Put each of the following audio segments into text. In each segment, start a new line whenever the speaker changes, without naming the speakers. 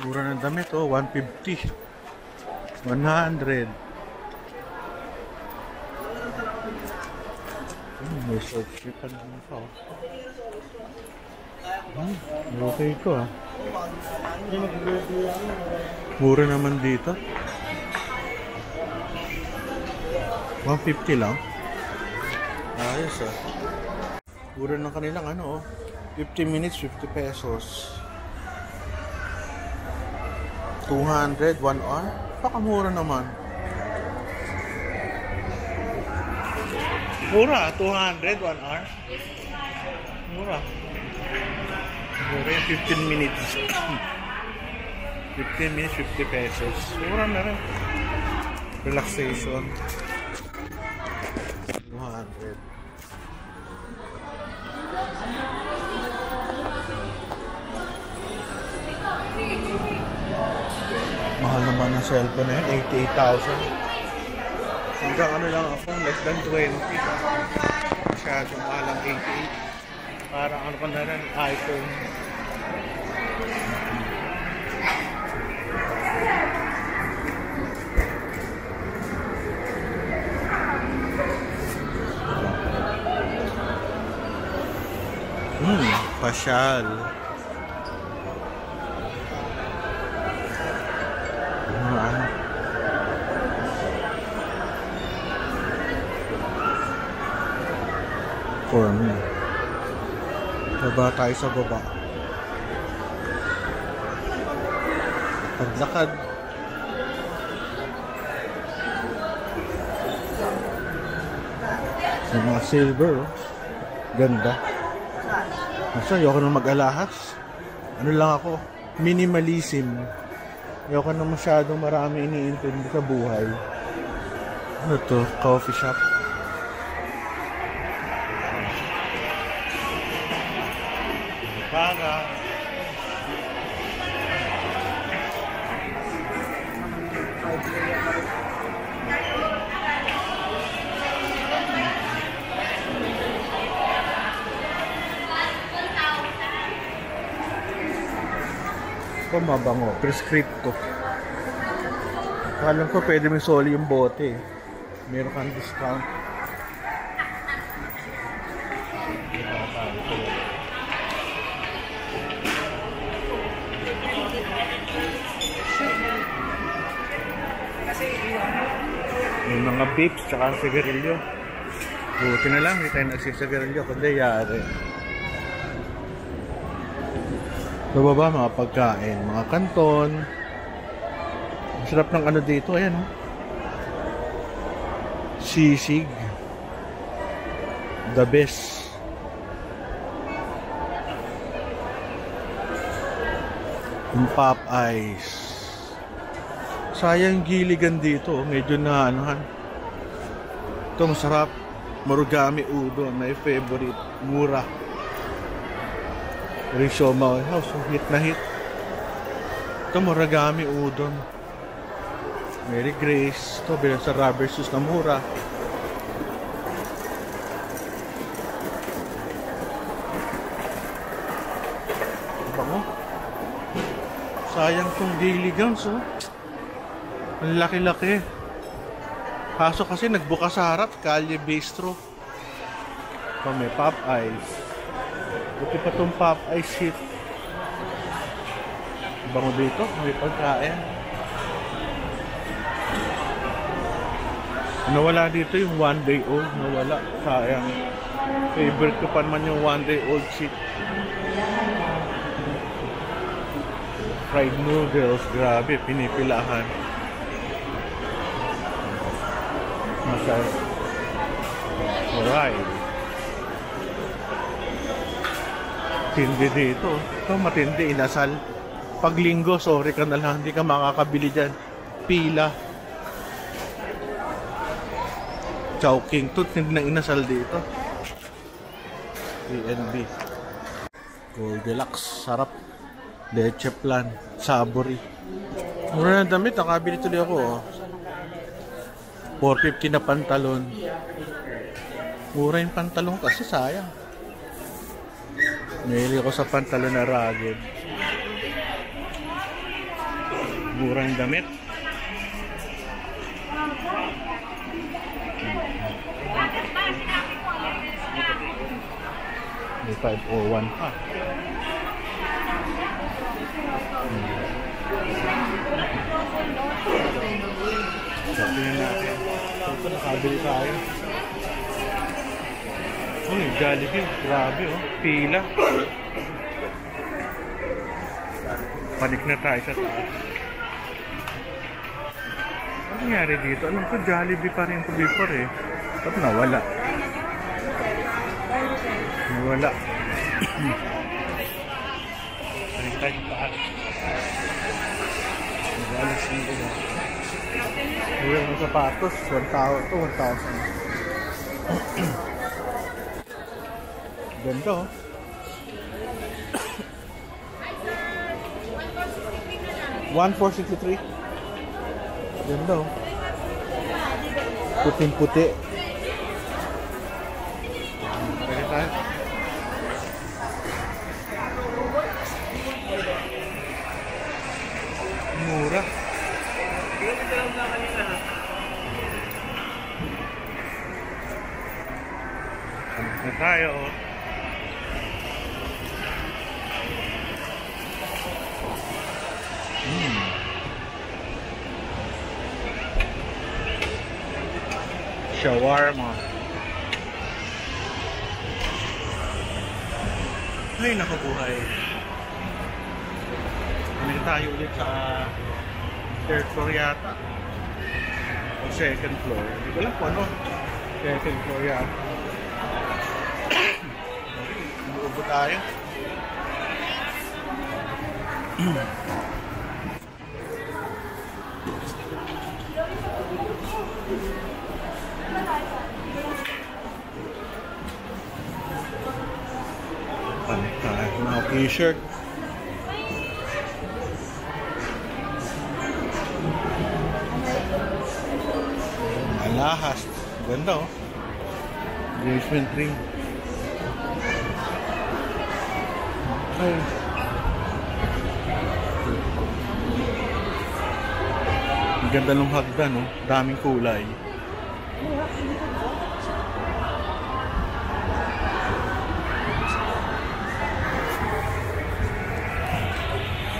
Mura ng damit, oh. 150. 100. May short strip pa naman pa, oh. Okay ito, ah. Mura naman dito. 150 lang. Ayos, ah. Mura ng kanilang ano, oh. 50 minutes, 50 pesos. 200, 1 hour. Pakamura naman. Mura, 200, 1 hour. Mura. Mura yung 15 minutes. 15 minutes, 50 pesos. Mura na rin. Relaxation. 200. Mahal naman ng cellphone na yun, 88,000. Hanggang ano lang ako, less than 20. Masyadong mahal ang 88. Parang ano ka na rin, iPhone. Pasyal. For me. Baba tayo sa baba. Paglakad. Sa mga silver, oh. Ganda. Basta ayoko nang mag-alahas. Ano lang ako, minimalism. Ayoko nang masyadong marami iniintindi sa buhay. Ano to? Coffee shop. Para ito mabango, prescripto. Alam ko pwede may soli yung bote. Meron kang discount. May mga pips tsaka sigarilyo. Buti na lang, hindi tayo nagsisigarilyo kundi yari. Sa baba, mga pagkain, mga kanton. Masarap ng ano dito, ayan, oh. Sisig. The best. Yung pop ice. Sayang giligan dito, medyo na anuhan. Ito masarap. Marugami udon, my favorite. Mura. Rishoma House, hit na hit. Ito marugami udon. Mary Grace. Ito bilang sa rubber shoes na mura. Bango. Sayang tong giligan, so. Ang laki-laki. Kaso kasi nagbukas sa harap, Kalye Bistro. Ito may pop ice. Buti pa itong pop ice sheet. Bango dito, may pagkain. Nawala dito yung one day old. Nawala, sayang. Favorite ko pa naman yung one day old sheet. Fried noodles, grabe, pinipilahan. Masarap. Alright. Tindi dito. Ito matindi, inasal. Pag linggo, sorry ka na lang, hindi ka makakabili dyan. Pila. Chowking. Ito, tindi na inasal dito. B&B. Goldilocks. Sarap. Leche plan. Savory. Mura na damit. Nakabili tuloy ako, oh. 450 na pantalon. Mura yung pantalon kasi sayang. Maili ko sa pantalon na ragged. Murang damit. May 501 pa. Sabihin natin. Ito, nakabili tayo. Uy, Jollibee. Grabe, oh. Pila. Balik na tayo sa taas. Ano nangyari dito? Alam ko, Jollibee pa rin ito before eh. Ba't nawala? Nawala. Balik tayo sa taas. Nagalas nito ba? Uy, ang sapatos. 1,000 to 1,000. Ganda oh. $1,463. Ganda oh. Puting-puti. Pwede tayo. Mura. Ano tayo oh. Shawarma. Ay, nakabuhay. Hindi tayo ulit sa third floor yata. O second floor. Hindi ko lang kung ano. Second floor yata. Umuubo tayo. Mga t-shirt. Alahas. Ganda oh. Basement ring. Ay. Ang ganda ng hagdan oh. Daming kulay.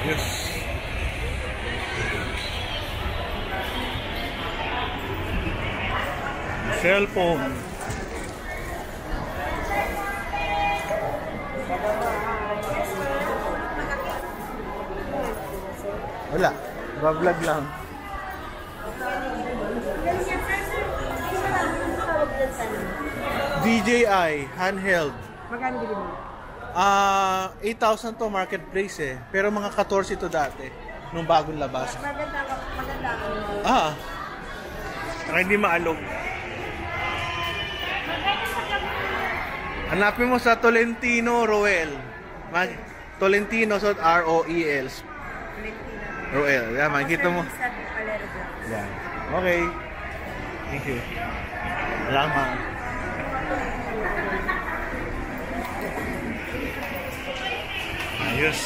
Yes. Cellphone. Wala. Bablog lang. DJI handheld.
Magkano bili mo?
8,000 to marketplace eh. Pero mga 14 to dati. Nung bagong labas.
Maganda.
Para hindi maalog. Hanapin mo sa Tolentino Roel. Tolentino, so R-O-E-L. Roel. Yan, makikita mo. Yan. Okay. Thank you. Salamat. Ayos.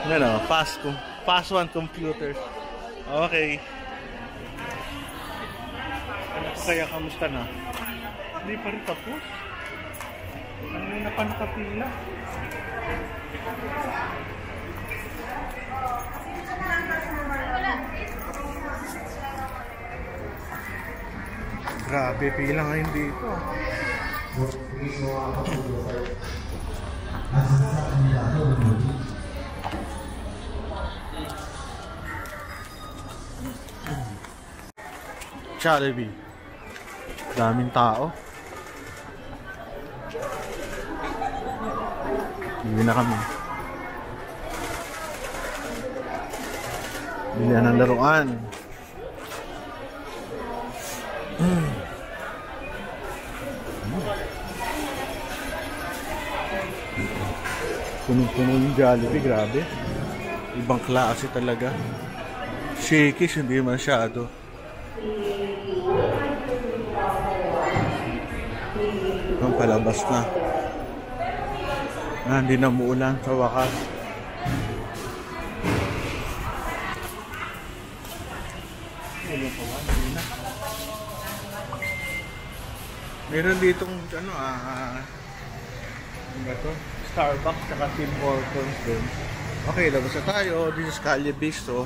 Ano, fast one computers. Okay. Kaya kamusta na? Hindi pa rin tapos. Ano na pa nakapila? Grabe, pila ngayon dito. Jollibee. Daming tao. Hindi na kami. Bili ng laruan. Punong-puno yung Jollibee, grabe. Ibang klase talaga. Shakey's hindi masyado. Ang palabas na. Hindi na muulan sa wakas. Tulong ko ba? Hindi na. Meron ditong, ano ba to? Starbucks, saka Tim Hortons din. Okay, labas na tayo. This is Calle Bistro.